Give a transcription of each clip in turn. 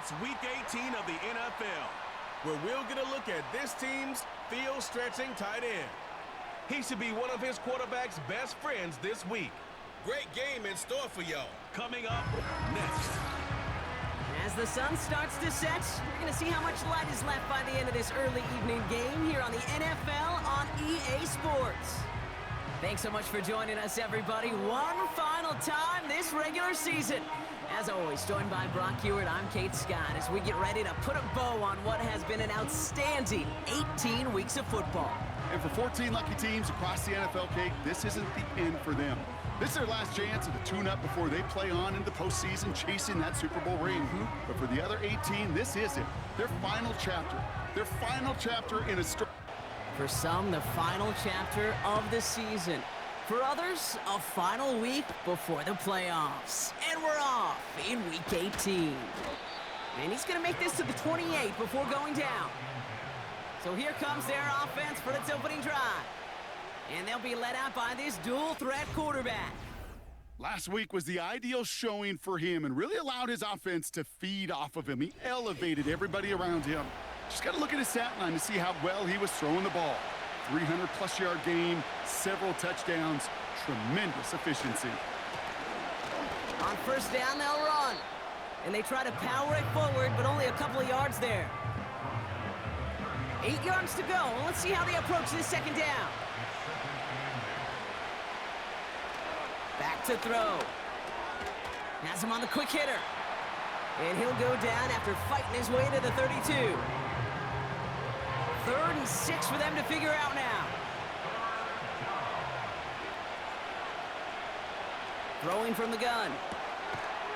It's Week 18 of the NFL, where we'll get a look at this team's field-stretching tight end. He should be one of his quarterback's best friends this week. Great game in store for y'all. Coming up next. As the sun starts to set, we're going to see how much light is left by the end of this early evening game here on the NFL on EA Sports. Thanks so much for joining us, everybody. One final time this regular season. As always, joined by Brock Hewitt, I'm Kate Scott as we get ready to put a bow on what has been an outstanding 18 weeks of football. And for 14 lucky teams across the NFL, Kate, this isn't the end for them. This is their last chance at a tune-up before they play on into the postseason chasing that Super Bowl ring. But for the other 18, this is it. Their final chapter. Their final chapter in a story. For some, the final chapter of the season. For others, a final week before the playoffs. And we're off in Week 18. And he's going to make this to the 28 before going down. So here comes their offense for its opening drive. And they'll be led out by this dual-threat quarterback. Last week was the ideal showing for him and really allowed his offense to feed off of him. He elevated everybody around him. Just got to look at his stat line to see how well he was throwing the ball. 300-plus yard game, several touchdowns, tremendous efficiency. On first down, they'll run. And they try to power it forward, but only a couple of yards there. 8 yards to go. Let's see how they approach this second down. Back to throw. Has him on the quick hitter. And he'll go down after fighting his way to the 32. 3rd and 6 for them to figure out now. Throwing from the gun.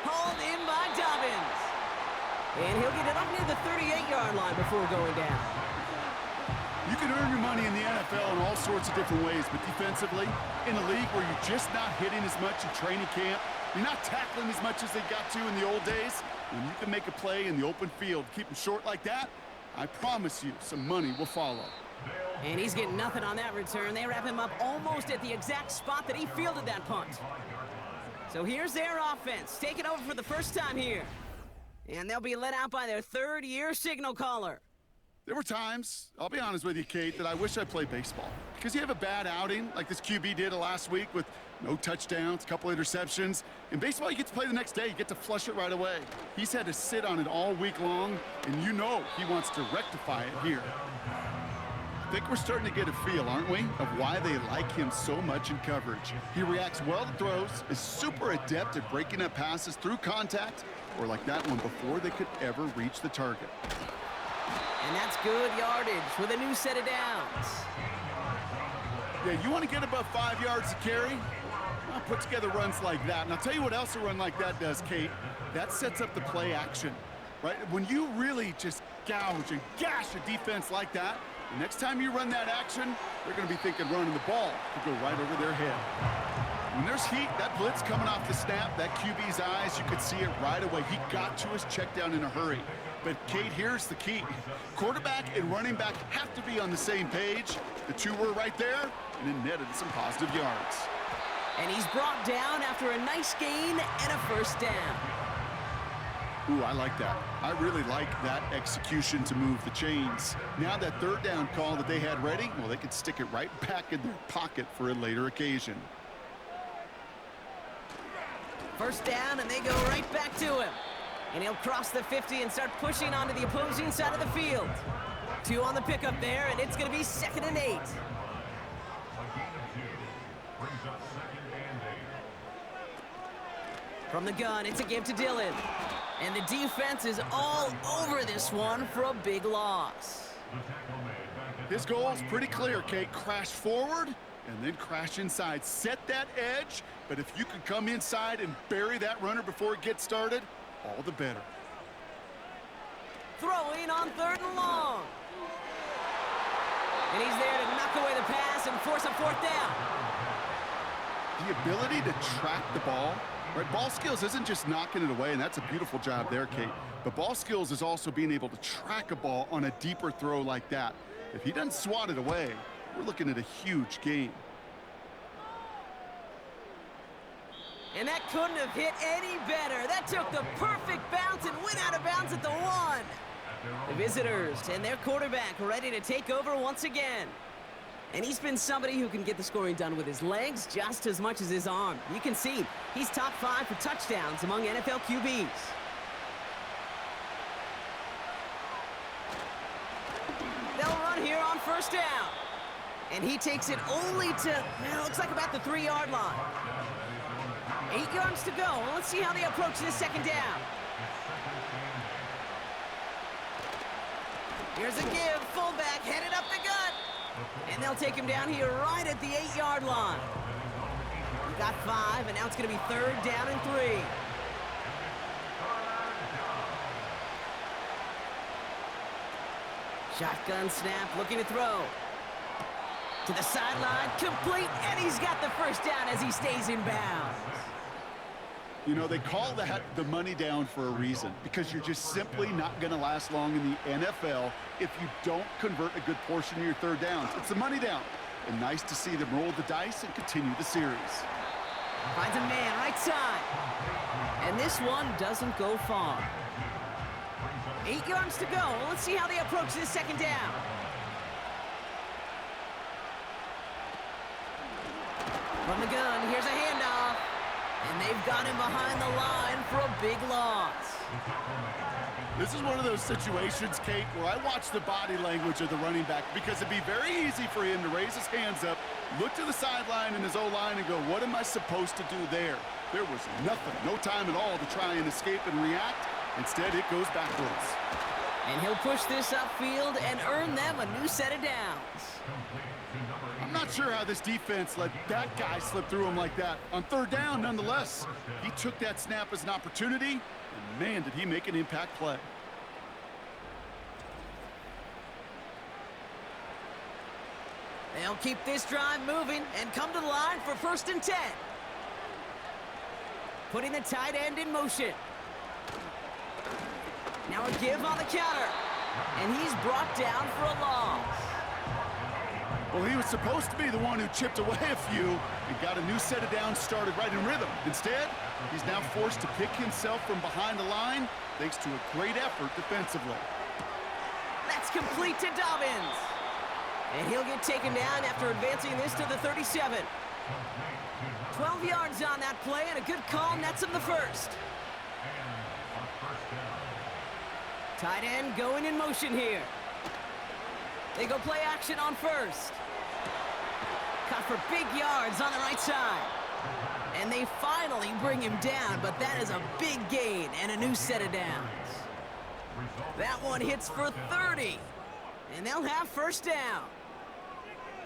Hauled in by Dobbins. And he'll get it up near the 38-yard line before going down. You can earn your money in the NFL in all sorts of different ways, but defensively, in a league where you're just not hitting as much in training camp, you're not tackling as much as they got to in the old days, when you can make a play in the open field, keep them short like that, I promise you some money will follow. And he's getting nothing on that return. They wrap him up almost at the exact spot that he fielded that punt. So here's their offense, taking over for the first time here. And they'll be led out by their third-year signal caller. There were times, I'll be honest with you, Kate, that I wish I played baseball. Because you have a bad outing, like this QB did last week with no touchdowns, a couple interceptions. In baseball, you get to play the next day. You get to flush it right away. He's had to sit on it all week long, and you know he wants to rectify it here. I think we're starting to get a feel, aren't we, of why they like him so much in coverage. He reacts well to throws, is super adept at breaking up passes through contact, or like that one before they could ever reach the target. And that's good yardage with a new set of downs. Yeah, you want to get above 5 yards to carry? Well, put together runs like that. And I'll tell you what else a run like that does, Kate. That sets up the play action, right? When you really just gouge and gash a defense like that, the next time you run that action, they're going to be thinking running the ball to go right over their head. When there's heat, that blitz coming off the snap, that QB's eyes, you could see it right away. He got to his check down in a hurry. But, Kate, here's the key. Quarterback and running back have to be on the same page. The two were right there, and it netted some positive yards. And he's brought down after a nice gain and a first down. Ooh, I like that. I really like that execution to move the chains. Now that third down call that they had ready, well, they could stick it right back in their pocket for a later occasion. First down, and they go right back to him. And he'll cross the 50 and start pushing onto the opposing side of the field. 2 on the pickup there, and it's going to be 2nd and 8. From the gun, it's a give to Dillon. And the defense is all over this one for a big loss. His goal is pretty clear, Kate. Crash forward and then crash inside. Set that edge, but if you can come inside and bury that runner before it gets started, all the better. Throwing on 3rd and long. And he's there to knock away the pass and force a 4th down. The ability to track the ball, right? Ball skills isn't just knocking it away, and that's a beautiful job there, Kate. But ball skills is also being able to track a ball on a deeper throw like that. If he doesn't swat it away, we're looking at a huge game. And that couldn't have hit any better. That took the perfect bounce and went out of bounds at the 1. The visitors and their quarterback ready to take over once again. And he's been somebody who can get the scoring done with his legs just as much as his arm. You can see he's top 5 for touchdowns among NFL QBs. They'll run here on first down. And he takes it only to, well, looks like about the 3-yard line. 8 yards to go. Well, let's see how they approach this second down. Here's a give. Fullback headed up the gut. And they'll take him down here right at the 8-yard line. We got 5, and now it's going to be 3rd down and 3. Shotgun snap, looking to throw. To the sideline, complete, and he's got the first down as he stays in bounds. You know, they call that the money down for a reason, because you're just simply not going to last long in the NFL if you don't convert a good portion of your third downs. It's the money down. And nice to see them roll the dice and continue the series. Finds a man right side. And this one doesn't go far. 8 yards to go. Let's see how they approach this second down. From the gun, here's a handoff. And they've got him behind the line for a big loss. This is one of those situations, Kate, where I watch the body language of the running back, because it'd be very easy for him to raise his hands up, look to the sideline in his O-line and go, what am I supposed to do there? There was nothing, no time at all to try and escape and react. Instead, it goes backwards. And he'll push this upfield and earn them a new set of downs. I'm not sure how this defense let that guy slip through him like that. On third down, nonetheless, he took that snap as an opportunity, and man, did he make an impact play. They'll keep this drive moving and come to the line for 1st and 10. Putting the tight end in motion. Now a give on the counter. And he's brought down for a loss. Well, he was supposed to be the one who chipped away a few and got a new set of downs started right in rhythm. Instead, he's now forced to pick himself from behind the line thanks to a great effort defensively. That's complete to Dobbins. And he'll get taken down after advancing this to the 37. 12 yards on that play, and a good call nets him the first. Tight end going in motion here. They go play action on first. Caught for big yards on the right side. And they finally bring him down, but that is a big gain and a new set of downs. That one hits for 30. And they'll have first down.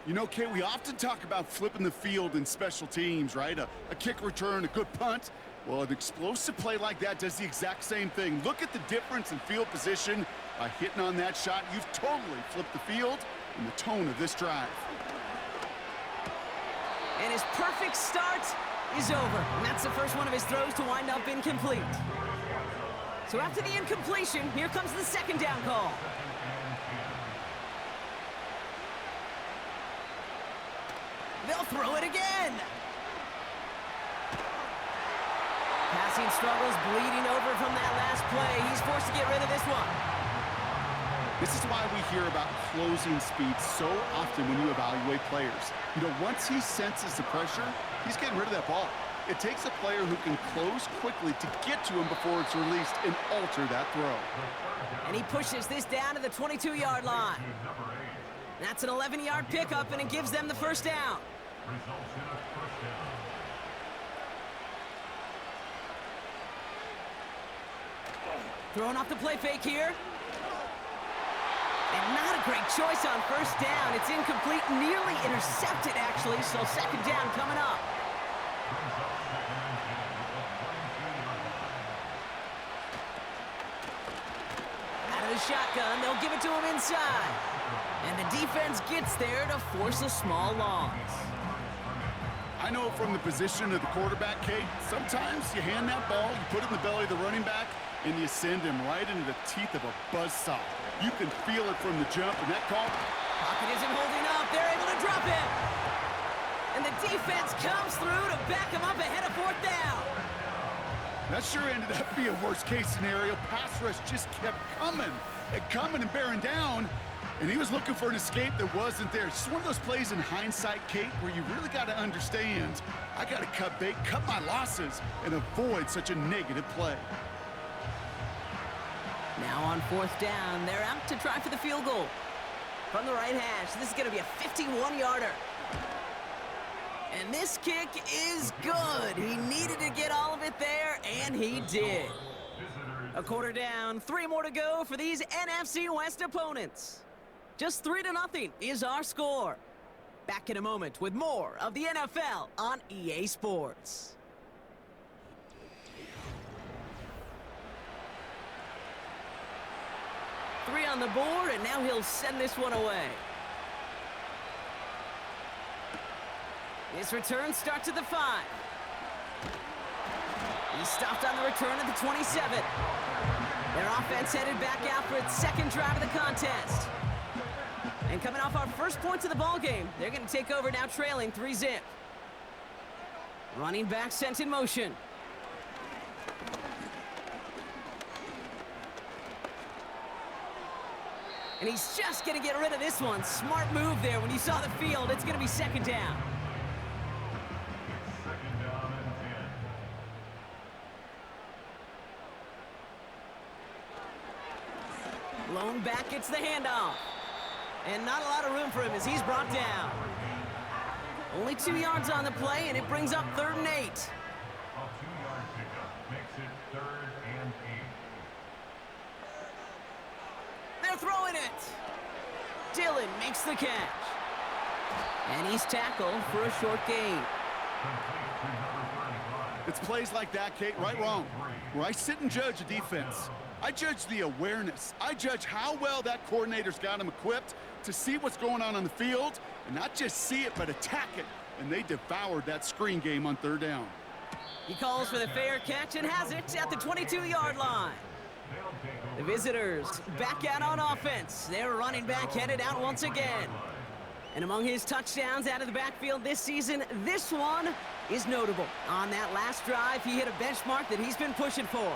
You know, Kate, we often talk about flipping the field in special teams, right? A kick return, a good punt. Well, an explosive play like that does the exact same thing. Look at the difference in field position. By hitting on that shot, you've totally flipped the field and the tone of this drive. And his perfect start is over. And that's the first one of his throws to wind up incomplete. So after the incompletion, here comes the second down call. They'll throw it again. Passing struggles, bleeding over from that last play. He's forced to get rid of this one. This is why we hear about closing speed so often when you evaluate players. You know, once he senses the pressure, he's getting rid of that ball. It takes a player who can close quickly to get to him before it's released and alter that throw. And he pushes this down to the 22-yard line. That's an 11-yard pickup, and it gives them the first down. Throwing off the play fake here. And not a great choice on first down. It's incomplete, nearly intercepted, actually, so second down coming up. Out of the shotgun, they'll give it to him inside. And the defense gets there to force a small loss. I know from the position of the quarterback, Kate, sometimes you hand that ball, you put it in the belly of the running back, and you send him right into the teeth of a buzzsaw. You can feel it from the jump, and that call. Pocket isn't holding up. They're able to drop it. And And the defense comes through to back him up ahead of fourth down. That sure ended up being a worst-case scenario. Pass rush just kept coming and bearing down, and he was looking for an escape that wasn't there. It's just one of those plays in hindsight, Kate, where you really got to understand, I got to cut bait, cut my losses, and avoid such a negative play. Now on fourth down, they're out to try for the field goal. From the right hash, this is going to be a 51-yarder. And this kick is good. He needed to get all of it there, and he did. A quarter down, 3 more to go for these NFC West opponents. Just 3-0 is our score. Back in a moment with more of the NFL on EA Sports. Three on the board, and now he'll send this one away. This return starts at the 5. He stopped on the return at the 27. Their offense headed back out for its second drive of the contest. And coming off our first points of the ball game, they're going to take over now trailing 3-zip. Running back sent in motion. And he's just going to get rid of this one. Smart move there when you saw the field. It's going to be second down. Lone back gets the handoff. And not a lot of room for him as he's brought down. Only 2 yards on the play, and it brings up 3rd and 8. A 2-yard pickup makes it 3rd and 8. They're throwing it. Dillon makes the catch. And he's tackled for a short gain. It's plays like that, Kate, right, wrong, where I sit and judge a defense. I judge the awareness. I judge how well that coordinator's got him equipped to see what's going on the field, and not just see it, but attack it. And they devoured that screen game on 3rd down. He calls for the fair catch and has it at the 22-yard line. The visitors back out on offense. Their running back headed out once again. And among his touchdowns out of the backfield this season, this one is notable. On that last drive, he hit a benchmark that he's been pushing for.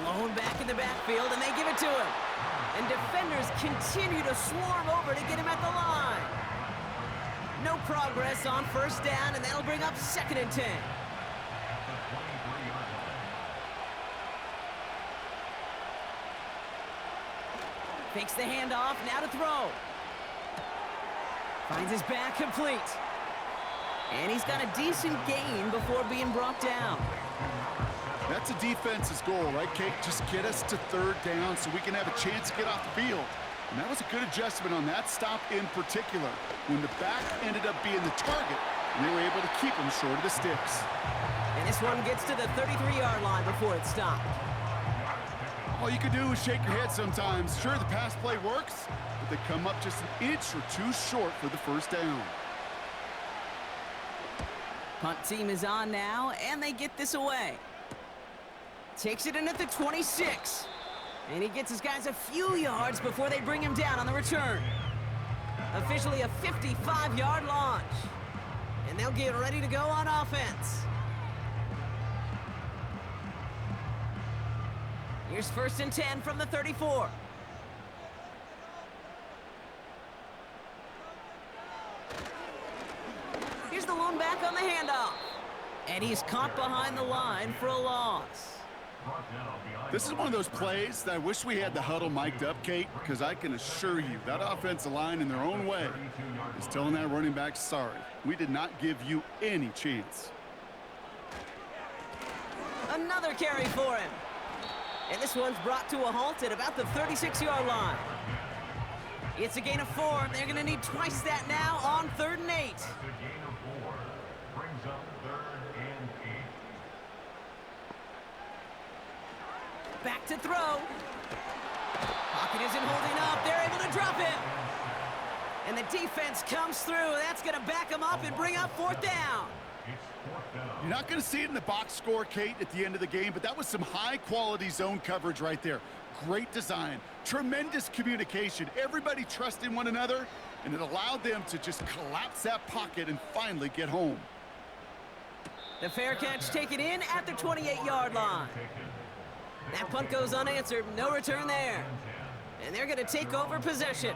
Lone back in the backfield, and they give it to him. And defenders continue to swarm over to get him at the line. No progress on 1st down, and that'll bring up 2nd and 10. Fakes the handoff, now to throw. Finds his back complete. And he's got a decent gain before being brought down. That's a defense's goal, right, Kate? Just get us to 3rd down so we can have a chance to get off the field. And that was a good adjustment on that stop in particular, when the back ended up being the target, and they were able to keep him short of the sticks. And this one gets to the 33-yard line before it stopped. All you can do is shake your head sometimes. Sure, the pass play works, but they come up just an inch or 2 short for the 1st down. Punt team is on now, and they get this away. Takes it in at the 26. And he gets his guys a few yards before they bring him down on the return. Officially a 55-yard launch. And they'll get ready to go on offense. Here's 1st and 10 from the 34. Here's the lone back on the handoff. And he's caught behind the line for a loss. This is one of those plays that I wish we had the huddle mic'd up, Kate, because I can assure you that offensive line in their own way is telling that running back, sorry, we did not give you any chance. Another carry for him. And this one's brought to a halt at about the 36-yard line. It's a gain of 4. They're going to need twice that now on 3rd and 8. Back to throw. Pocket isn't holding up. They're able to drop him. And the defense comes through. That's going to back them up and bring up 4th down. You're not going to see it in the box score, Kate, at the end of the game, but that was some high-quality zone coverage right there. Great design, tremendous communication, everybody trusting one another, and it allowed them to just collapse that pocket and finally get home. The fair catch taken in at the 28-yard line. That punt goes unanswered, no return there. And they're going to take over possession.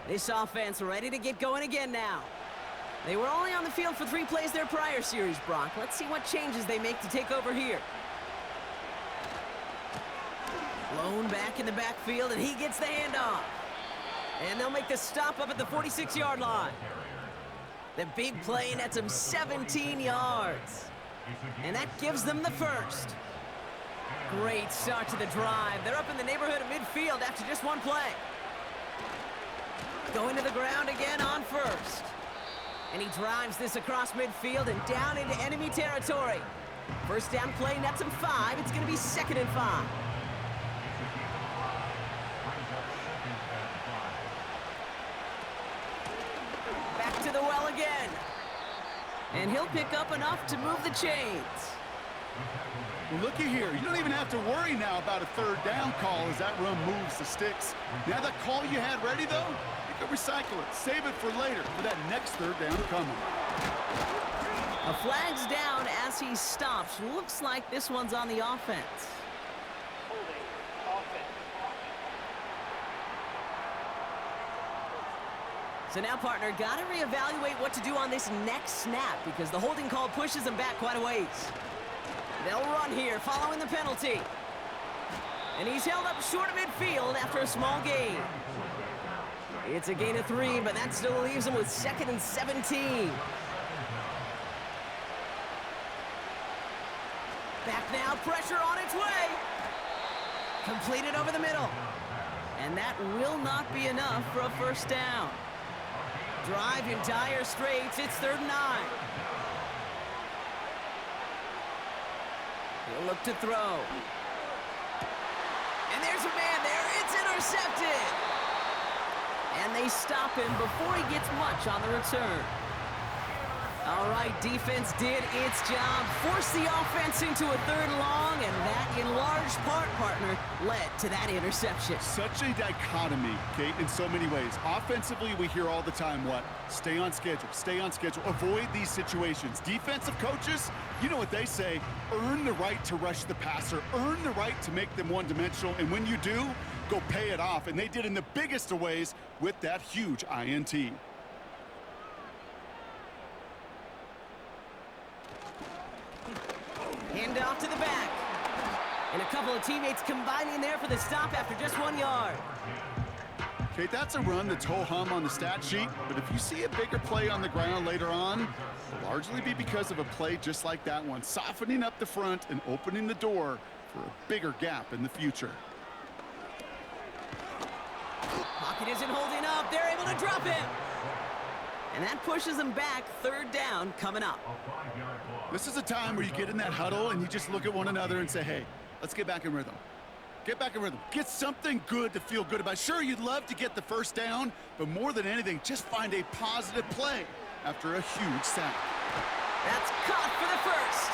This offense ready to get going again now. They were only on the field for 3 plays their prior series, Brock. Let's see what changes they make to take over here. Blown back in the backfield, and he gets the handoff. And they'll make the stop up at the 46-yard line. The big play nets him 17 yards. And that gives them the first. Great start to the drive. They're up in the neighborhood of midfield after just 1 play. Going to the ground again on first. And he drives this across midfield and down into enemy territory. First down play nets him 5. It's going to be 2nd and 5. Back to the well again. And he'll pick up enough to move the chains. Well, looky here. You don't even have to worry now about a 3rd down call as that run moves the sticks. Now that call you had ready, though, you can recycle it. Save it for later for that next 3rd down coming. A flag's down as he stops. Looks like this one's on the offense. So now, partner, got to reevaluate what to do on this next snap because the holding call pushes him back quite a ways. They'll run here following the penalty. And he's held up short of midfield after a small gain. It's a gain of 3, but that still leaves him with 2nd and 17. Back now, pressure on its way. Completed over the middle. And that will not be enough for a first down. Drive in dire straits, it's 3rd and 9. He'll look to throw. And there's a man there, it's intercepted. And they stop him before he gets much on the return. All right, defense did its job, forced the offense into a 3rd and long, and that, in large part, partner, led to that interception. Such a dichotomy, Kate, in so many ways. Offensively, we hear all the time what? Stay on schedule, avoid these situations. Defensive coaches, you know what they say, earn the right to rush the passer, earn the right to make them one-dimensional, and when you do, go pay it off. And they did in the biggest of ways with that huge INT. Hand off to the back. And a couple of teammates combining there for the stop after just 1 yard. Kate, that's a run that's ho-hum on the stat sheet, but if you see a bigger play on the ground later on, it'll largely be because of a play just like that one, softening up the front and opening the door for a bigger gap in the future. Pocket isn't holding up. They're able to drop him. And that pushes them back. 3rd down coming up. This is a time where you get in that huddle and you just look at one another and say, hey, let's get back in rhythm. Get back in rhythm. Get something good to feel good about. Sure, you'd love to get the first down, but more than anything, just find a positive play after a huge sack. That's caught for the first.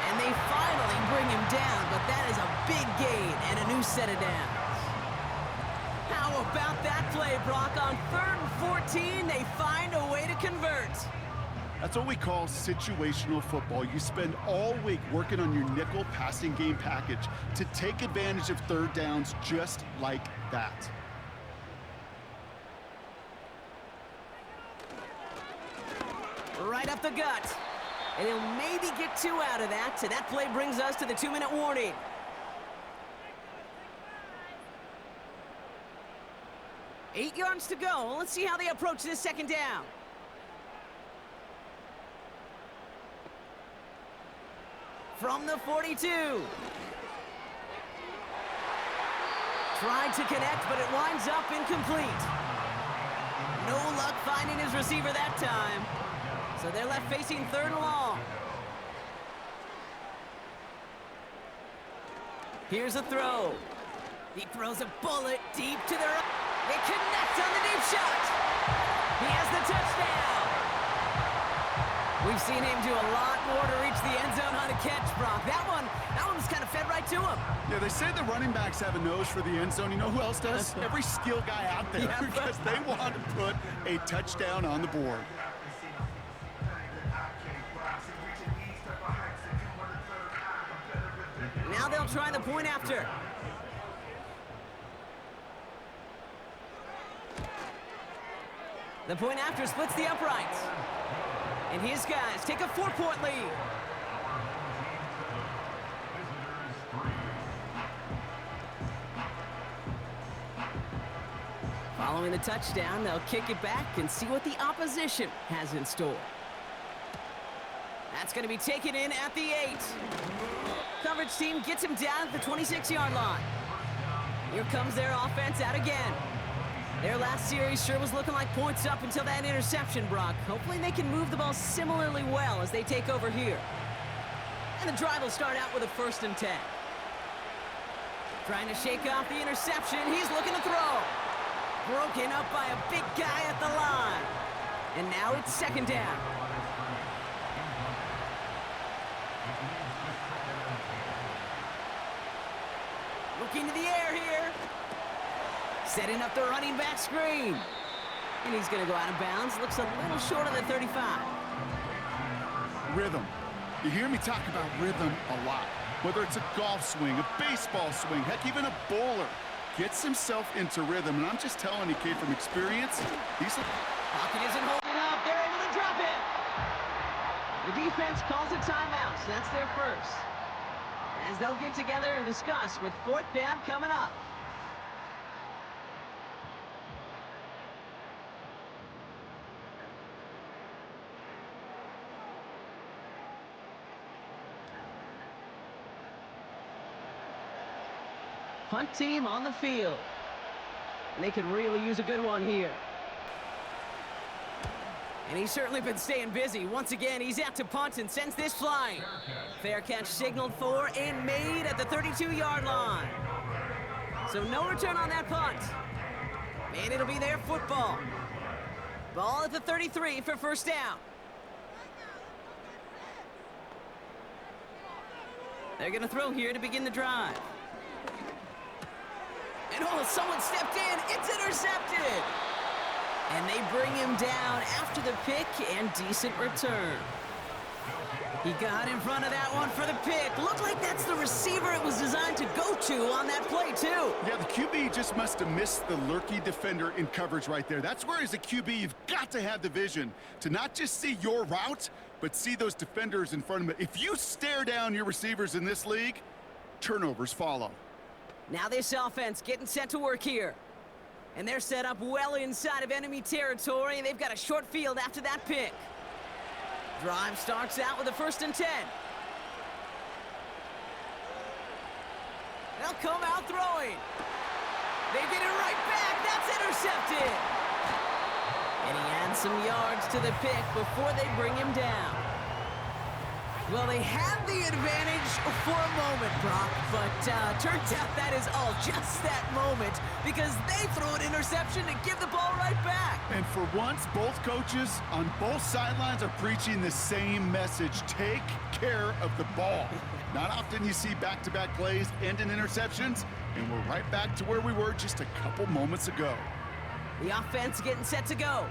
And they finally bring him down, but that is a big gain and a new set of downs. How about that play, Brock? On 3rd and 14, they find a way to convert. That's what we call situational football. You spend all week working on your nickel passing game package to take advantage of 3rd downs just like that. Right up the gut. And he'll maybe get 2 out of that. So that play brings us to the 2-minute warning. Eight yards to go. Let's see how they approach this 2nd down. From the 42. Tried to connect, but it winds up incomplete. No luck finding his receiver that time. So they're left facing 3rd and long. Here's a throw. He throws a bullet deep to the right. They connect on the deep shot. He has the touchdown. We've seen him do a lot more to reach the end zone on a catch, Brock. That one was kind of fed right to him. Yeah, they say the running backs have a nose for the end zone. You know who else does? Every skill guy out there, Yeah, because they want to put a touchdown on the board. Now they'll try the point after. The point after splits the uprights. And his guys take a 4-point lead. Following the touchdown, they'll kick it back and see what the opposition has in store. That's going to be taken in at the 8. Coverage team gets him down at the 26-yard line. Here comes their offense out again. Their last series sure was looking like points up until that interception, Brock. Hopefully they can move the ball similarly well as they take over here. And the drive will start out with a 1st and 10. Trying to shake off the interception. He's looking to throw. Broken up by a big guy at the line. And now it's 2nd down. Looking to the air here. Setting up the running back screen. And he's going to go out of bounds. Looks a little short of the 35. Rhythm. You hear me talk about rhythm a lot. Whether it's a golf swing, a baseball swing, heck, even a bowler gets himself into rhythm. And I'm just telling you, Kate, from experience, these are... Pocket isn't holding up. They're able to drop it. The defense calls a timeout, so that's their first. As they'll get together and discuss with 4th down coming up. Punt team on the field. And they could really use a good one here. And he's certainly been staying busy. Once again, he's out to punt and sends this flying. Fair catch signaled for and made at the 32-yard line. So no return on that punt. And it'll be their football. Ball at the 33 for 1st down. They're going to throw here to begin the drive. And oh, someone stepped in. It's intercepted. And they bring him down after the pick and decent return. He got in front of that one for the pick. Looked like that's the receiver it was designed to go to on that play, too. Yeah, the QB just must have missed the lurky defender in coverage right there. That's where, as a QB, you've got to have the vision to not just see your route, but see those defenders in front of it. If you stare down your receivers in this league, turnovers follow. Now this offense getting set to work here. And they're set up well inside of enemy territory, and they've got a short field after that pick. Drive starts out with a 1st and 10. They'll come out throwing. They get it right back. That's intercepted. And he adds some yards to the pick before they bring him down. Well, they had the advantage for a moment, Brock, but turns out that is all just that moment because they throw an interception to give the ball right back. And for once, both coaches on both sidelines are preaching the same message. Take care of the ball. Not often you see back-to-back plays end in interceptions, and we're right back to where we were just a couple moments ago. The offense getting set to go.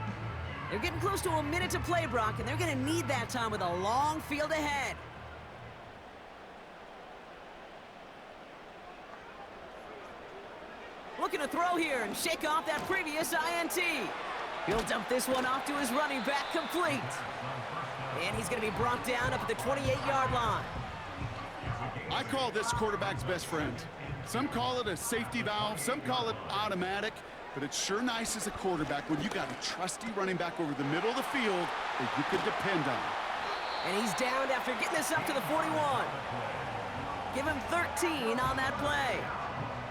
They're getting close to a minute to play, Brock, and they're going to need that time with a long field ahead. Looking to throw here and shake off that previous INT. He'll dump this one off to his running back, complete. And he's going to be brought down up at the 28-yard line. I call this quarterback's best friend. Some call it a safety valve, some call it automatic. But it's sure nice as a quarterback when you got a trusty running back over the middle of the field that you could depend on. And he's downed after getting this up to the 41. Give him 13 on that play.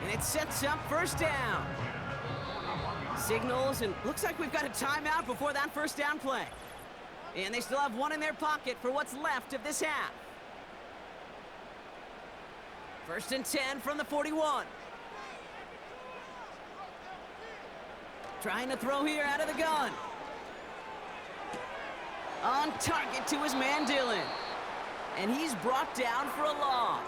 And it sets up 1st down. Signals, and looks like we've got a timeout before that 1st down play. And they still have one in their pocket for what's left of this half. 1st and 10 from the 41. Trying to throw here out of the gun. On target to his man, Dillon. And he's brought down for a loss.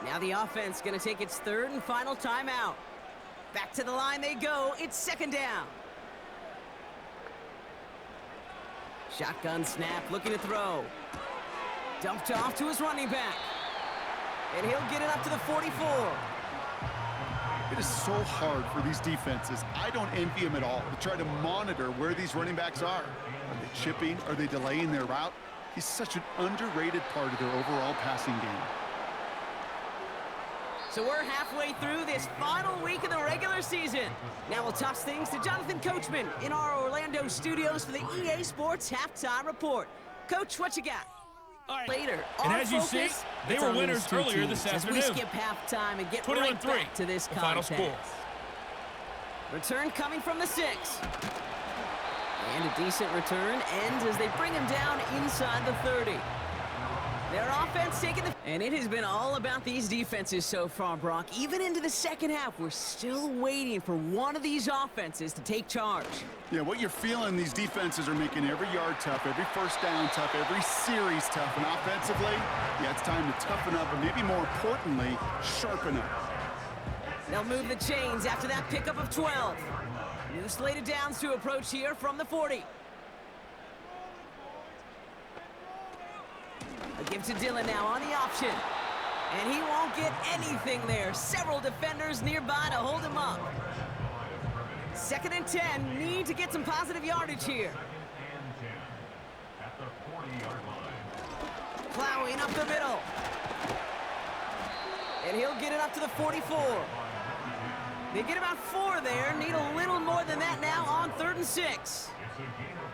Now the offense going to take its third and final timeout. Back to the line they go. It's second down. Shotgun snap, looking to throw. Dumped off to his running back. And he'll get it up to the 44. It is so hard for these defenses. I don't envy them at all to try to monitor where these running backs are. Are they chipping? Are they delaying their route? He's such an underrated part of their overall passing game. So we're halfway through this final week of the regular season. Now we'll toss things to Jonathan Coachman in our Orlando studios for the EA Sports Halftime Report. Coach, what you got? All right. Later, And our as you see, focus, they it's were on these winners two earlier this teams afternoon. As we skip halftime and get right 21-3, back to this the final contest. score. Return coming from the 6. And a decent return ends as they bring him down inside the 30. Their offense taking the... And it has been all about these defenses so far, Brock. Even into the second half, we're still waiting for one of these offenses to take charge. Yeah, what you're feeling, these defenses are making every yard tough, every first down tough, every series tough. And offensively, yeah, it's time to toughen up and maybe more importantly, sharpen up. They'll move the chains after that pickup of 12. New slated downs to approach here from the 40. A give to Dillon now on the option. And he won't get anything there. Several defenders nearby to hold him up. 2nd and 10. Need to get some positive yardage here. Plowing up the middle. And he'll get it up to the 44. They get about 4 there. Need a little more than that now on 3rd and 6. It's a gain of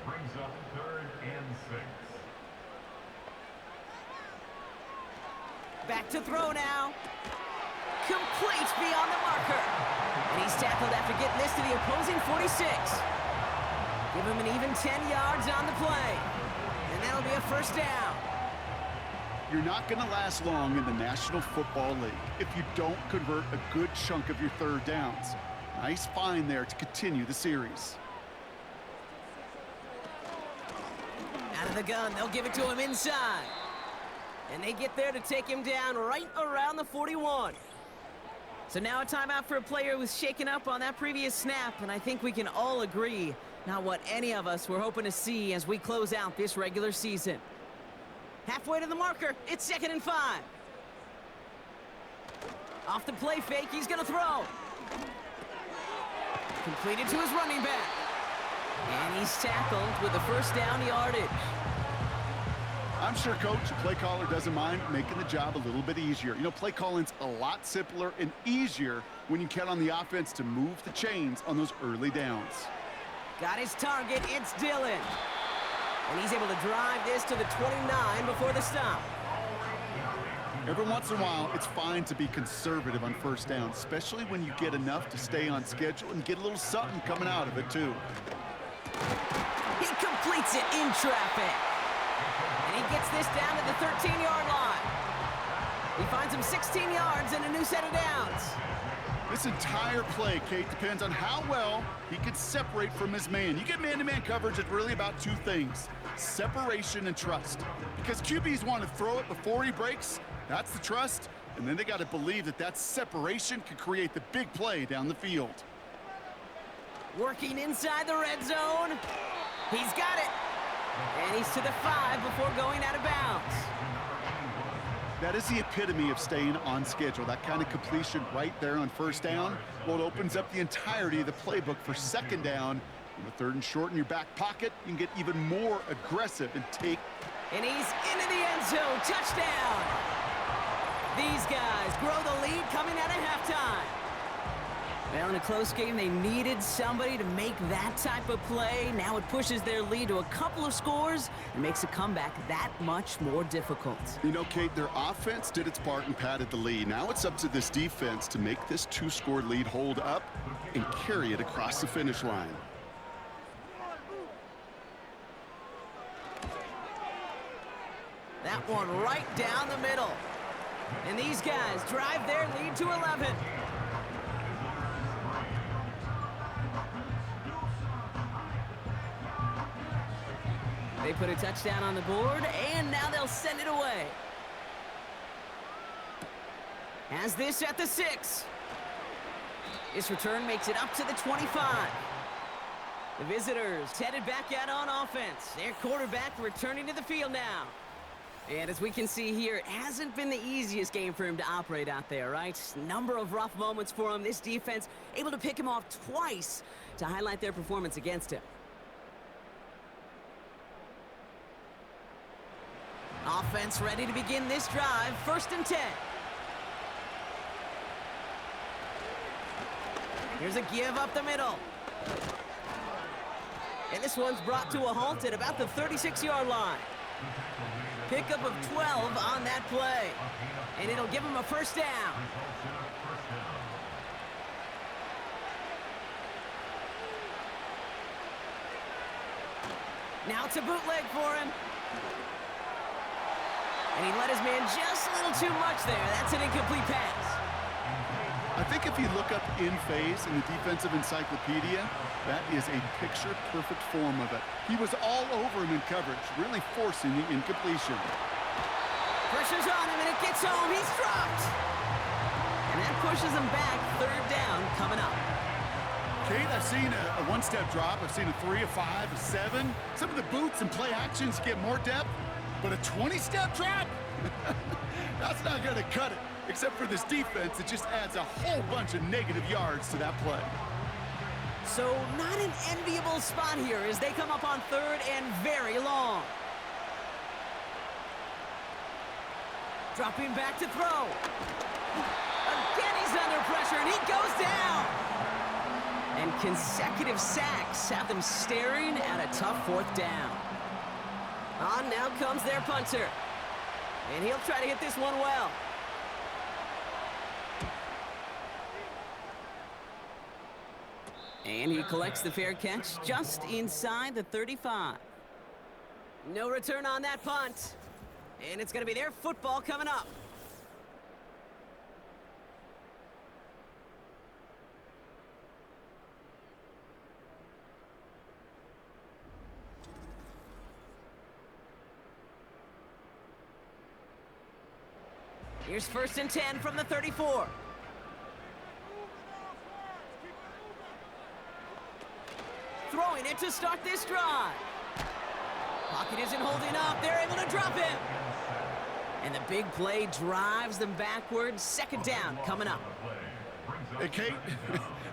4. Brings up 3rd and 6. Back to throw now. Complete beyond the marker. And he's tackled after getting this to the opposing 46. Give him an even 10 yards on the play. And that'll be a first down. You're not going to last long in the National Football League if you don't convert a good chunk of your third downs. Nice find there to continue the series. Out of the gun, they'll give it to him inside. And they get there to take him down right around the 41. So now a timeout for a player who's shaken up on that previous snap, and I think we can all agree, not what any of us were hoping to see as we close out this regular season. Halfway to the marker, it's 2nd and 5. Off the play fake, he's gonna throw. Completed to his running back. And he's tackled with the first down yardage. I'm sure, Coach, the play caller doesn't mind making the job a little bit easier. You know, play calling's a lot simpler and easier when you count on the offense to move the chains on those early downs. Got his target, it's Dillon. And he's able to drive this to the 29 before the stop. Every once in a while, it's fine to be conservative on first down, especially when you get enough to stay on schedule and get a little something coming out of it, too. He completes it in traffic. And he gets this down to the 13-yard line. He finds him 16 yards and a new set of downs. This entire play, Kate, depends on how well he can separate from his man. You get man-to-man coverage, it's really about 2 things, separation and trust. Because QBs want to throw it before he breaks, that's the trust, and then they got to believe that that separation can create the big play down the field. Working inside the red zone. He's got it. And he's to the 5 before going out of bounds. That is the epitome of staying on schedule. That kind of completion right there on first down. Well, it opens up the entirety of the playbook for second down. On the 3rd and short in your back pocket, you can get even more aggressive and take. And he's into the end zone. Touchdown. These guys grow the lead coming out of halftime. Well, in a close game, they needed somebody to make that type of play. Now it pushes their lead to a couple of scores and makes a comeback that much more difficult. You know, Kate, their offense did its part and padded the lead. Now it's up to this defense to make this 2-score lead hold up and carry it across the finish line. That one right down the middle. And these guys drive their lead to 11. put a touchdown on the board, and now they'll send it away. Has this at the 6. This return makes it up to the 25. The visitors headed back out on offense. Their quarterback returning to the field now. And as we can see here, it hasn't been the easiest game for him to operate out there, right? Number of rough moments for him. This defense able to pick him off twice to highlight their performance against him. Offense ready to begin this drive. 1st and 10. Here's a give up the middle. And this one's brought to a halt at about the 36-yard line. Pickup of 12 on that play. And it'll give him a 1st down. Now it's a bootleg for him. And he let his man just a little too much there. That's an incomplete pass. I think if you look up in phase in the defensive encyclopedia, that is a picture-perfect form of it. He was all over him in coverage, really forcing the incompletion. Pressure's on him, and it gets home. He's dropped. And that pushes him back. 3rd down coming up. Kate, I've seen a one-step drop. I've seen a 3, a 5, a 7. Some of the boots and play actions get more depth, but a 20-step drop? That's not going to cut it. Except for this defense, it just adds a whole bunch of negative yards to that play. So not an enviable spot here as they come up on 3rd and very long. Dropping back to throw. Again, he's under pressure, and he goes down. And consecutive sacks have them staring at a tough 4th down. On now comes their punter. And he'll try to hit this one well. And he collects the fair catch just inside the 35. No return on that punt. And it's going to be their football coming up. Here's 1st and 10 from the 34. Throwing it to start this drive. Pocket isn't holding up. They're able to drop him. And the big play drives them backwards. 2nd down coming up. Hey, Kate,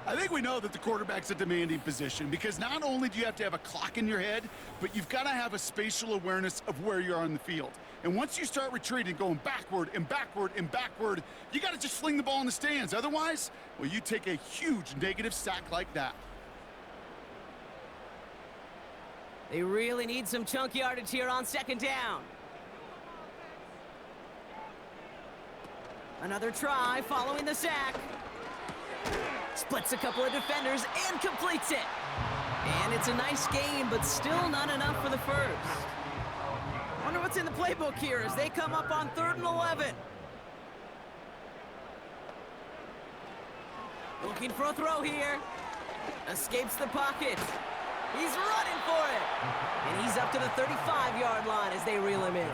I think we know that the quarterback's a demanding position because not only do you have to have a clock in your head, but you've got to have a spatial awareness of where you are on the field. And once you start retreating, going backward and backward and backward, you got to just fling the ball in the stands. Otherwise, well, you take a huge negative sack like that. They really need some chunk yardage here on 2nd down. Another try following the sack. Splits a couple of defenders and completes it. And it's a nice game, but still not enough for the 1st. Wonder what's in the playbook here as they come up on 3rd and 11. Looking for a throw here. Escapes the pocket. He's running for it. And he's up to the 35-yard line as they reel him in.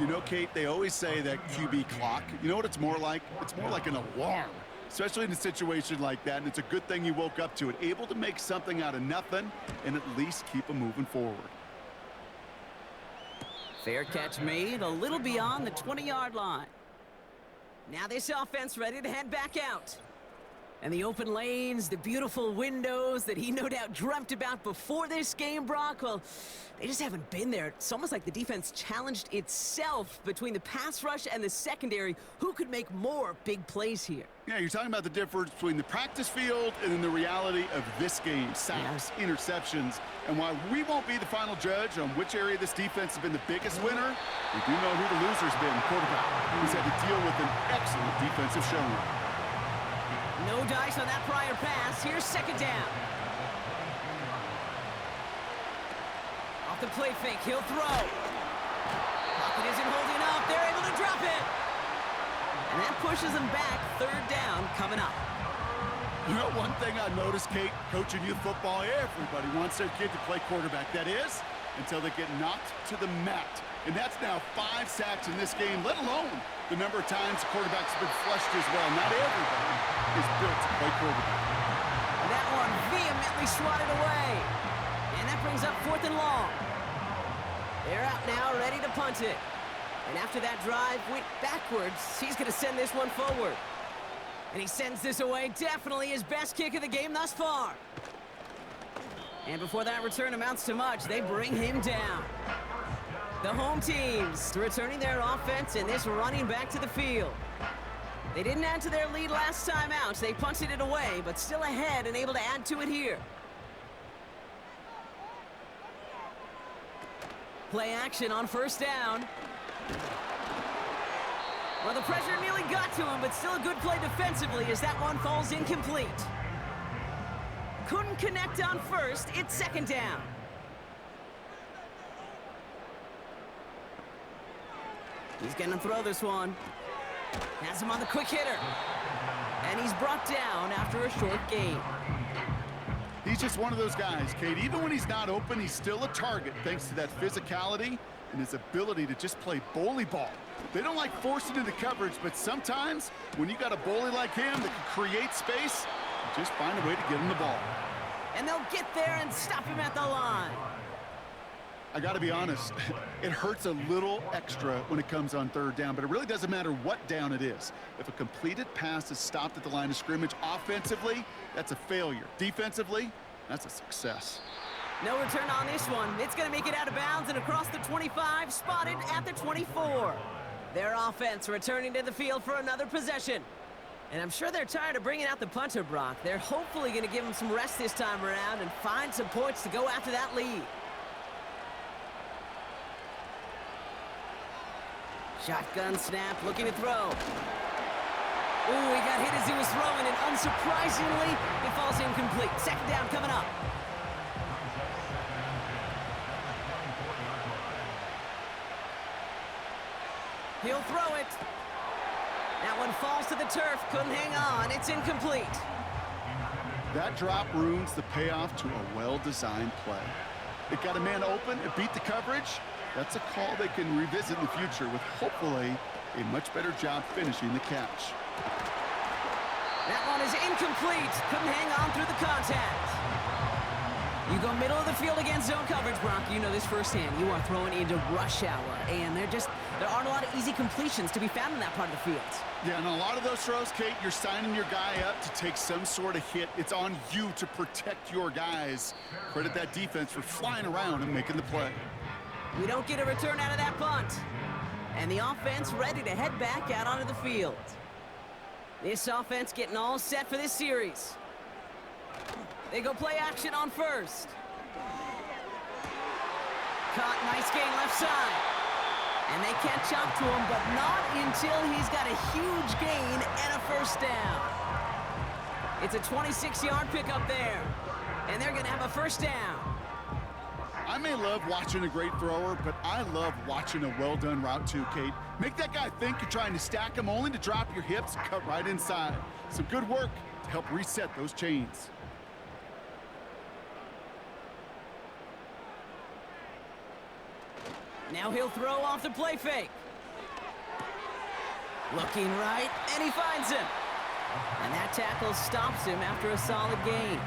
You know, Kate, they always say that QB clock. You know what it's more like? It's more like an alarm, especially in a situation like that. And it's a good thing you woke up to it, able to make something out of nothing and at least keep them moving forward. Fair catch made a little beyond the 20-yard line. Now this offense ready to head back out. And the open lanes, the beautiful windows that he no doubt dreamt about before this game, Brock, well, they just haven't been there. It's almost like the defense challenged itself between the pass rush and the secondary. Who could make more big plays here? Yeah, you're talking about the difference between the practice field and then the reality of this game. Sacks, interceptions. And while we won't be the final judge on which area this defense has been the biggest winner, we do know who the loser's been, quarterback, who's had to deal with an excellent defensive showing. No dice on that prior pass. Here's 2nd down. Off the play fake, he'll throw. Pocket isn't holding up. They're able to drop it. And that pushes them back. 3rd down coming up. You know, one thing I noticed, Kate, coaching youth football, everybody wants their kid to play quarterback. That is, until they get knocked to the mat. And that's now 5 sacks in this game, let alone the number of times the quarterback's been flushed as well. Not everybody is built to play quarterback. That one vehemently swatted away. And that brings up 4th and long. They're out now, ready to punt it. And after that drive went backwards, he's going to send this one forward. And he sends this away, definitely his best kick of the game thus far. And before that return amounts to much, they bring him down. The home teams returning their offense and this running back to the field. They didn't add to their lead last time out. They punted it away, but still ahead and able to add to it here. Play action on 1st down. Well, the pressure nearly got to him, but still a good play defensively as that one falls incomplete. Couldn't connect on 1st. It's 2nd down. He's going to throw this one. Has him on the quick hitter. And he's brought down after a short gain. He's just one of those guys, Kate. Even when he's not open, he's still a target thanks to that physicality and his ability to just play bully ball. They don't like forcing into coverage, but sometimes when you got a bully like him that can create space, you just find a way to get him the ball. And they'll get there and stop him at the line. I got to be honest, it hurts a little extra when it comes on 3rd down, but it really doesn't matter what down it is. If a completed pass is stopped at the line of scrimmage, offensively, that's a failure. Defensively, that's a success. No return on this one. It's going to make it out of bounds and across the 25, spotted at the 24. Their offense returning to the field for another possession. And I'm sure they're tired of bringing out the punter, Brock. They're hopefully going to give him some rest this time around and find some points to go after that lead. Shotgun snap, looking to throw. Ooh, he got hit as he was throwing, and unsurprisingly, it falls incomplete. 2nd down coming up. He'll throw it. That one falls to the turf, couldn't hang on. It's incomplete. That drop ruins the payoff to a well-designed play. It got a man open, it beat the coverage. That's a call they can revisit in the future with hopefully a much better job finishing the catch. That one is incomplete. Couldn't hang on through the contact. You go middle of the field against zone coverage, Brock. You know this firsthand. You are throwing into rush hour, and there aren't a lot of easy completions to be found in that part of the field. Yeah, and a lot of those throws, Kate, you're signing your guy up to take some sort of hit. It's on you to protect your guys. Credit that defense for flying around and making the play. We don't get a return out of that punt. And the offense ready to head back out onto the field. This offense getting all set for this series. They go play action on 1st. Caught, nice gain left side. And they catch up to him, but not until he's got a huge gain and a 1st down. It's a 26-yard pickup there. And they're going to have a 1st down. I may love watching a great thrower, but I love watching a well-done route too, Kate. Make that guy think you're trying to stack him only to drop your hips and cut right inside. Some good work to help reset those chains. Now he'll throw off the play fake. Looking right, and he finds him. And that tackle stops him after a solid gain.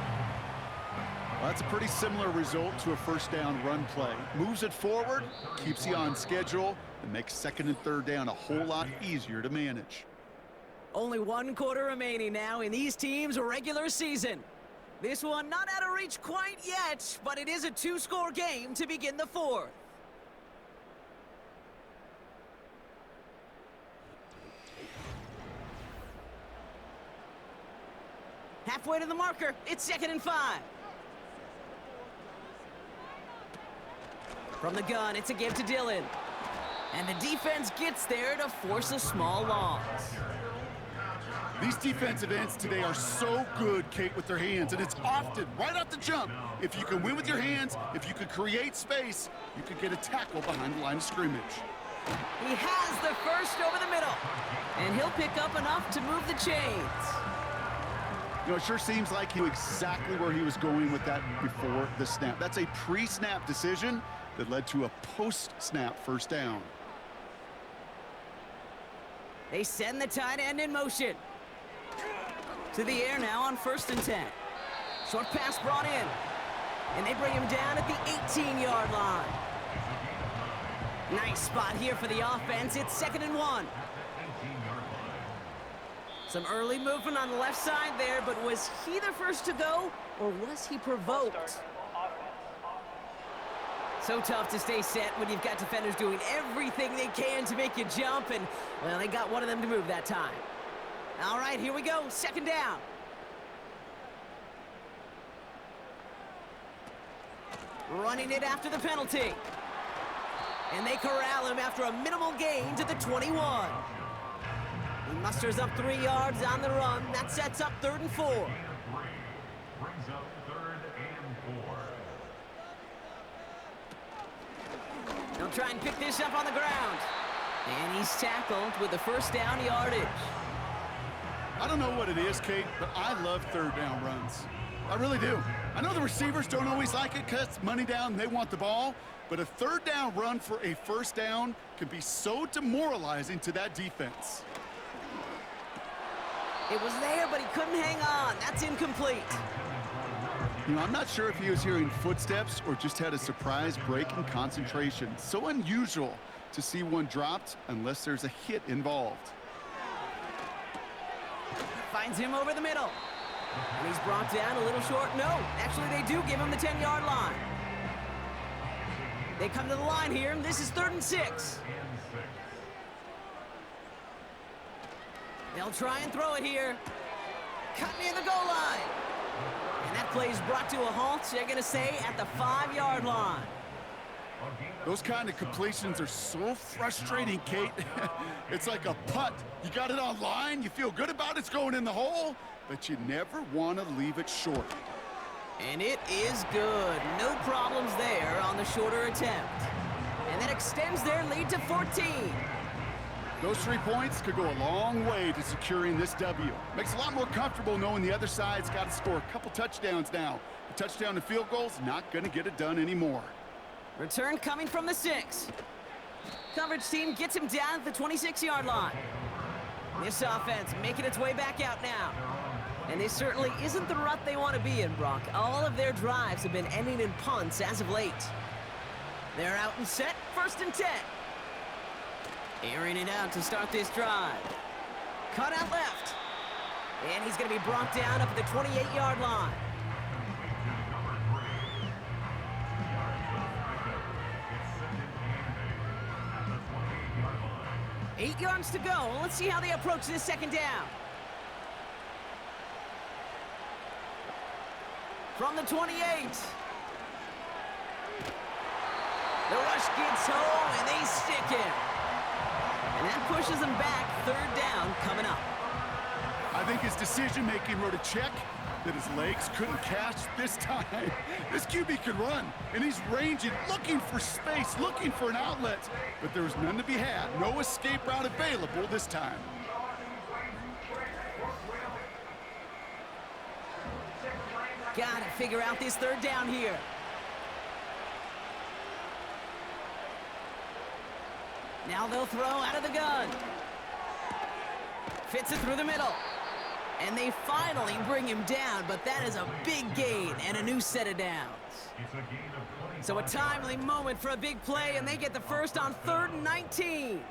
Well, that's a pretty similar result to a 1st down run play. Moves it forward, keeps you on schedule, and makes 2nd and 3rd down a whole lot easier to manage. Only 1 quarter remaining now in these teams' regular season. This one not out of reach quite yet, but it is a 2-score game to begin the 4th. Halfway to the marker, it's 2nd and 5. From the gun, it's a give to Dillon. And the defense gets there to force a small loss. These defensive ends today are so good, Kate, with their hands, and it's often right off the jump. If you can win with your hands, if you can create space, you can get a tackle behind the line of scrimmage. He has the 1st over the middle, and he'll pick up enough to move the chains. You know, it sure seems like he knew exactly where he was going with that before the snap. That's a pre-snap decision that led to a post-snap first down. They send the tight end in motion. To the air now on 1st and 10. Short pass brought in. And they bring him down at the 18-yard line. Nice spot here for the offense. It's 2nd and 1. Some early movement on the left side there, but was he the first to go, or was he provoked? So tough to stay set when you've got defenders doing everything they can to make you jump, and, well, they got one of them to move that time. All right, here we go, 2nd down. Running it after the penalty. And they corral him after a minimal gain to the 21. He musters up 3 yards on the run. That sets up 3rd and 4. Brings up 3rd and 4. They'll try and pick this up on the ground. And he's tackled with the 1st down yardage. I don't know what it is, Kate, but I love 3rd down runs. I really do. I know the receivers don't always like it because it's money down and they want the ball, but a 3rd down run for a 1st down can be so demoralizing to that defense. It was there, but he couldn't hang on. That's incomplete. You know, I'm not sure if he was hearing footsteps or just had a surprise break in concentration. So unusual to see one dropped unless there's a hit involved. Finds him over the middle. And he's brought down a little short. No, actually they do give him the 10-yard line. They come to the line here, and this is 3rd and 6. They'll try and throw it here. Cut near the goal line. And that play is brought to a halt, they're going to say, at the 5-yard line. Those kind of completions are so frustrating, Kate. It's like a putt. You got it on line, you feel good about it's going in the hole, but you never want to leave it short. And it is good. No problems there on the shorter attempt. And that extends their lead to 14. Those 3 points could go a long way to securing this W. Makes it a lot more comfortable knowing the other side's got to score a couple touchdowns now. A touchdown and field goal's not going to get it done anymore. Return coming from the 6. Coverage team gets him down at the 26-yard line. This offense making its way back out now. And this certainly isn't the rut they want to be in, Brock. All of their drives have been ending in punts as of late. They're out and set, 1st and 10. Airing it out to start this drive. Cut out left. And he's going to be brought down up at the 28-yard line. Eight yards to go. Let's see how they approach this 2nd down. From the 28. The rush gets home, and they stick him. And that pushes him back, 3rd down coming up. I think his decision-making wrote a check that his legs couldn't catch this time. This QB can run, and he's ranging, looking for space, looking for an outlet. But there was none to be had. No escape route available this time. Got to figure out this 3rd down here. Now they'll throw out of the gun. Fits it through the middle. And they finally bring him down, but that is a big gain and a new set of downs. So a timely moment for a big play, and they get the first on 3rd and 19.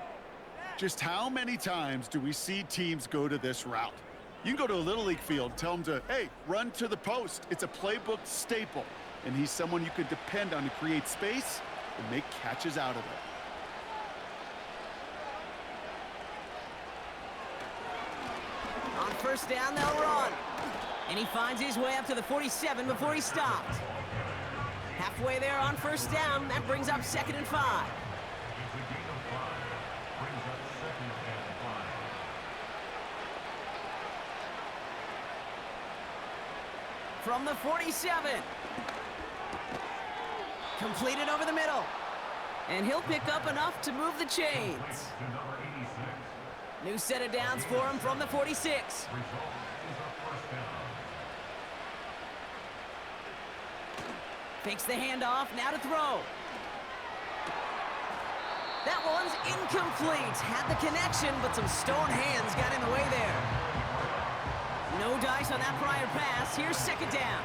Just how many times do we see teams go to this route? You can go to a Little League field, tell them to, hey, run to the post. It's a playbook staple, and he's someone you could depend on to create space and make catches out of it. On 1st down, they'll run. And he finds his way up to the 47 before he stops. Halfway there on 1st down, that brings up 2nd and 5. From the 47. Completed over the middle. And he'll pick up enough to move the chains. New set of downs for him from the 46. Fakes the handoff, now to throw. That one's incomplete. Had the connection, but some stone hands got in the way there. No dice on that prior pass. Here's second down.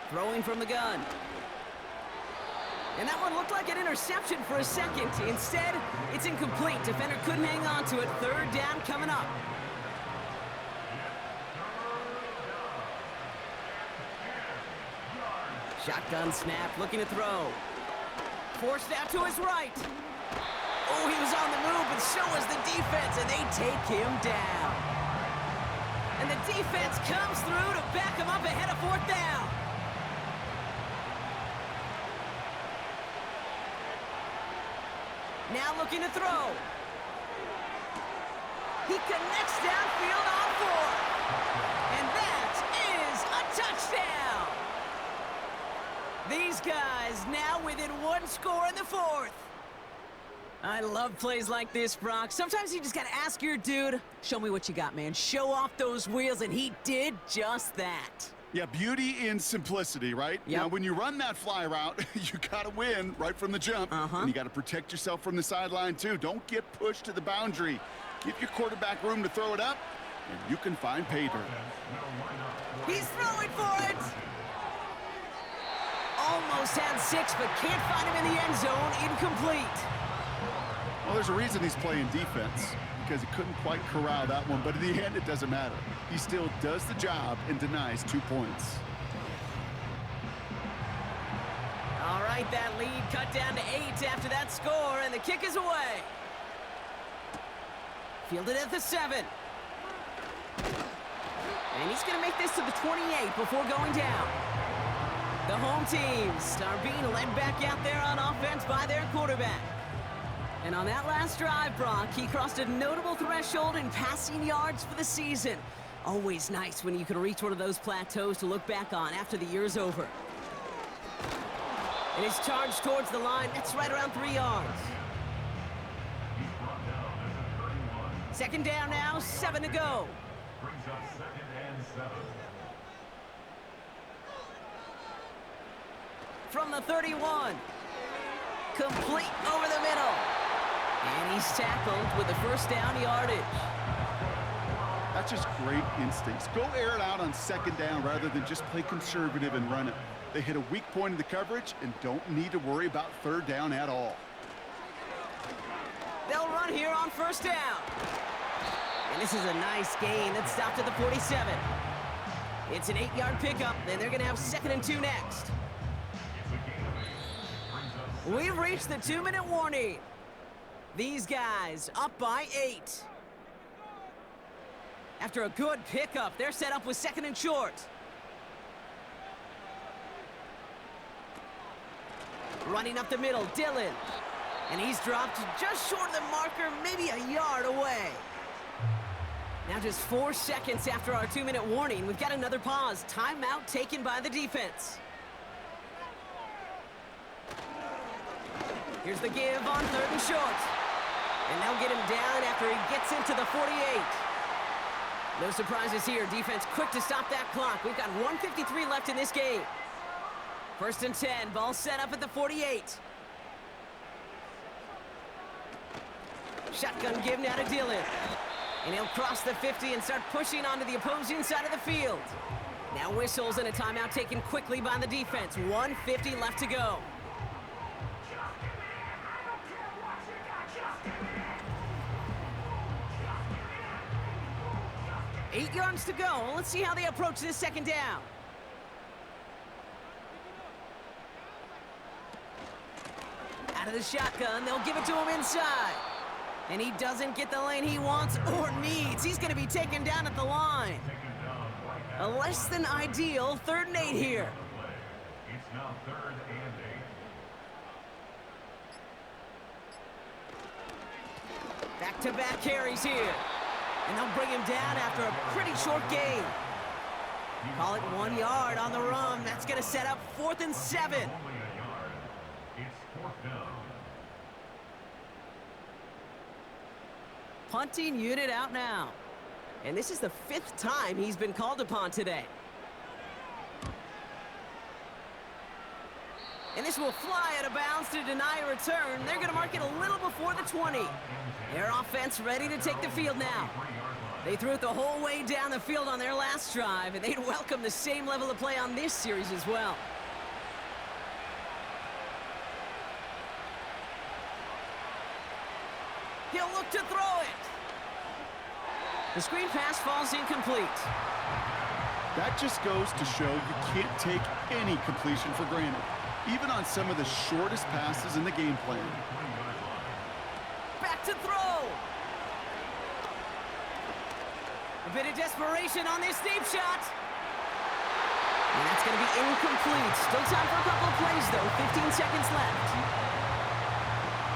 Throwing from the gun. And that one looked like an interception for a second. Instead, it's incomplete. Defender couldn't hang on to it. Third down coming up. Shotgun snap, looking to throw. Forced out to his right. Oh, he was on the move, but so was the defense, and they take him down. And the defense comes through to back him up ahead of fourth down. Now looking to throw. He connects downfield on fourth. And that is a touchdown. These guys now within one score in the fourth. I love plays like this, Brock. Sometimes you just gotta ask your dude, show me what you got, man. Show off those wheels, and he did just that. Yeah, beauty in simplicity, right? Yep. Now, when you run that fly route, you gotta win right from the jump. And you gotta protect yourself from the sideline, too. Don't get pushed to the boundary. Give your quarterback room to throw it up, and you can find pay dirt. He's throwing for it! Almost had 6, but can't find him in the end zone. Incomplete. Well, there's a reason he's playing defense, because he couldn't quite corral that one, but in the end, it doesn't matter. He still does the job and denies 2 points. All right, that lead cut down to 8 after that score, and the kick is away. Fielded at the 7. And he's going to make this to the 28 before going down. The home teams are being led back out there on offense by their quarterback. And on that last drive, Brock, he crossed a notable threshold in passing yards for the season. Always nice when you can reach one of those plateaus to look back on after the year's over. And his charge towards the line, that's right around 3 yards. Second down now, 7 to go. Brings up 2nd and 7. From the 31. Complete over the middle. And he's tackled with the first down yardage. That's just great instincts. Go air it out on second down rather than just play conservative and run it. They hit a weak point in the coverage and don't need to worry about third down at all. They'll run here on first down. And this is a nice gain that stopped at the 47. It's an 8-yard pickup, then they're going to have 2nd and 2 next. We've reached the 2-minute warning. These guys up by 8. After a good pickup, they're set up with 2nd and short. Running up the middle, Dillon. And he's dropped just short of the marker, maybe a yard away. Now just 4 seconds after our 2-minute warning, we've got another pause. Timeout taken by the defense. Here's the give on 3rd and short. And they'll get him down after he gets into the 48. No surprises here. Defense quick to stop that clock. We've got 1:53 left in this game. 1st and 10. Ball set up at the 48. Shotgun give now to Dillon. And he'll cross the 50 and start pushing onto the opposing side of the field. Now whistles and a timeout taken quickly by the defense. 1:50 left to go. Eight yards to go. Let's see how they approach this second down. Out of the shotgun, they'll give it to him inside. And he doesn't get the lane he wants or needs. He's going to be taken down at the line. A less than ideal 3rd and 8 here. It's now 3rd and 8. Back-to-back carries here. And they'll bring him down after a pretty short gain. Call it 1 yard on the run. That's going to set up 4th and 7. Only a yard. It's 4th down. Punting unit out now. And this is the 5th time he's been called upon today. And this will fly out of bounds to deny a return. They're going to mark it a little before the 20. Their offense ready to take the field now. They threw it the whole way down the field on their last drive, and they'd welcome the same level of play on this series as well. He'll look to throw it. The screen pass falls incomplete. That just goes to show you can't take any completion for granted, even on some of the shortest passes in the game plan. Back to throw. A bit of desperation on this deep shot. And that's going to be incomplete. Still time for a couple of plays, though. 15 seconds left.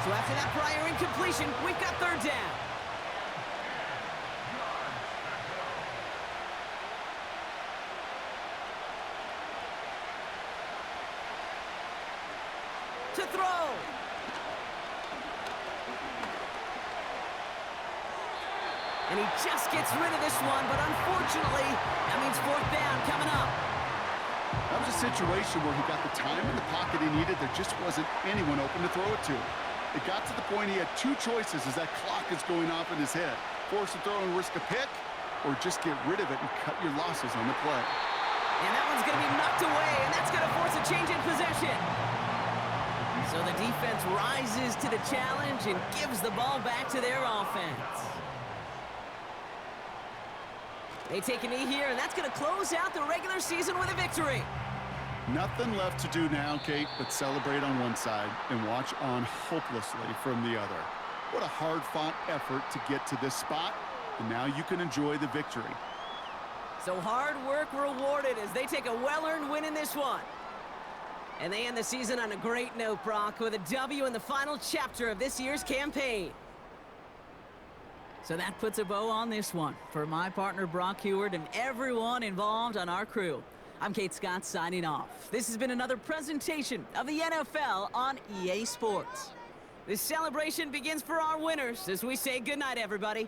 So after that prior incompletion, we've got third down. To throw. And he just gets rid of this one, but unfortunately, that means fourth down coming up. That was a situation where he got the time in the pocket he needed. There just wasn't anyone open to throw it to. It got to the point he had two choices as that clock is going off in his head. Force a throw and risk a pick, or just get rid of it and cut your losses on the play. And that one's going to be knocked away, and that's going to force a change in possession. So the defense rises to the challenge and gives the ball back to their offense. They take a knee here, and that's going to close out the regular season with a victory. Nothing left to do now, Kate, but celebrate on one side and watch on hopelessly from the other. What a hard-fought effort to get to this spot, and now you can enjoy the victory. So hard work rewarded as they take a well-earned win in this one. And they end the season on a great note, Brock, with a W in the final chapter of this year's campaign. So that puts a bow on this one. For my partner, Brock Heward, and everyone involved on our crew, I'm Kate Scott signing off. This has been another presentation of the NFL on EA Sports. This celebration begins for our winners as we say goodnight, everybody.